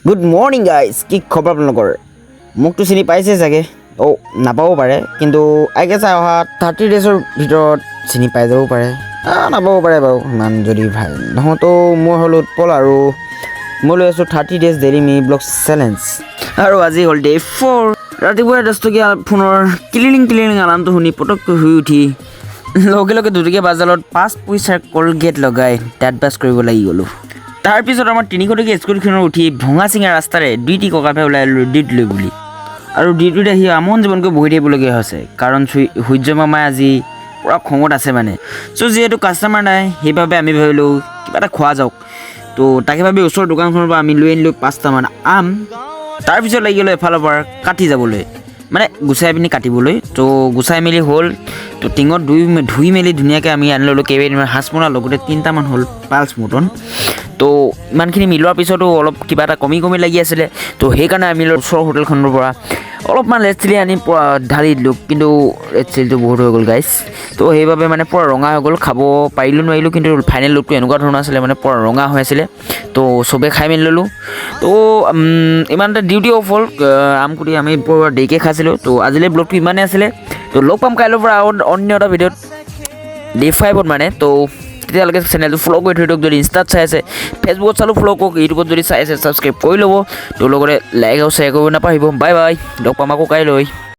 Good morning guys, কি খবৰ আপোনালোকৰ? মোকতো চিনি পাইছে চাগে, নাপাব পাৰে, কিন্তু আই গেছ অহা 30 ডেজৰ ভিতৰত চিনি পাই যাব পাৰে, নাপাব পাৰে বাৰু ইমান যদি ভাল নহয়। তো মই হ'ল উৎপল আৰু মই লৈ আছোঁ 30 days daily mini blog challenge. আৰু আজি হ'ল ডে 4। ৰাতিপুৱা 10 টকীয়া ফোনৰ ক্লিনিং আলাৰ্মটো শুনি পটককৈ শুই উঠি লগে 2 টকীয়া বাজাৰত 5 পইচাৰ কলগেট লগাই দাঁত ব্ৰাছ কৰিব লাগি গ'লোঁ। তাৰপিছত আমাৰ 300 টকীয়া স্কুটিখনত উঠি ভঙা চিঙা ৰাস্তাৰে ডিউটি ককাফে ওলাই ল'লোঁ ডিউটিলৈ বুলি। আৰু ডিউটিত আহি আমন জীৱনকৈ বহি থাকিবলগীয়া হৈছে, কাৰণ সূৰ্য মামাই আজি পূৰা খঙত আছে মানে। চ' যিহেতু কাষ্টমাৰ নাই, সেইবাবে আমি ভাবিলোঁ কিবা এটা খোৱা যাওক। তো তাকে ভাবি ওচৰৰ দোকানখনৰ পৰা আমি লৈ আনিলোঁ 5টামান আম। তাৰপিছত লাগি গ'লোঁ এফালৰ পৰা কাটি যাবলৈ, মানে গুচাই পিনি কাটিবলৈ। তো গুচাই মেলি হ'ল, তো টিঙত ধুই মেলি ধুনীয়াকৈ আমি আনি ল'লোঁ কেইবাদিনমান হাঁচমৰা লগতে 3টামান হ'ল পালছ মটন। তো ইমানখিনি মিলোৱাৰ পিছতো অলপ কিবা এটা কমি লাগি আছিলে, তো সেইকাৰণে আমি ওচৰৰ হোটেলখনৰ পৰা অলপমান ৰেড চিলি আনি ঢালি দিলোঁ, কিন্তু ৰেড চিলিটো বহুত হৈ গ'ল গাইছ। তো সেইবাবে মানে পূৰা ৰঙা হৈ গ'ল, খাব পাৰিলোঁ নোৱাৰিলোঁ, কিন্তু ফাইনেল লুকটো এনেকুৱা ধৰণৰ আছিলে, মানে পূৰা ৰঙা হৈ আছিলে। তো চবেই খাই মেলি ল'লোঁ। তো ইমানতে ডিউটি অফ হ'ল, আমকুটি আমি পূৰা দেৰিকৈ খাইছিলোঁ। তো আজিলৈ ব্লগটো ইমানেই আছিলে, তো লগ পাম কাইলৈৰ পৰা অন্য এটা ভিডিঅ'ত ডে 5ত মানে। তো তেতিয়ালৈকে চেনেলটো ফ'ল' কৰি থৈ দিয়ক। যদি ইনষ্টাত চাই আছে, ফেচবুকত চালোঁ ফ'ল' কৰক, ইউটিউবত যদি চাই আছে ছাবস্ক্ৰাইব কৰি ল'ব। তো লগতে লাইক আৰু শ্বেয়াৰ কৰিব নাপাহৰিব। বাই বাই, লগ পাম আকৌ কাইলৈ।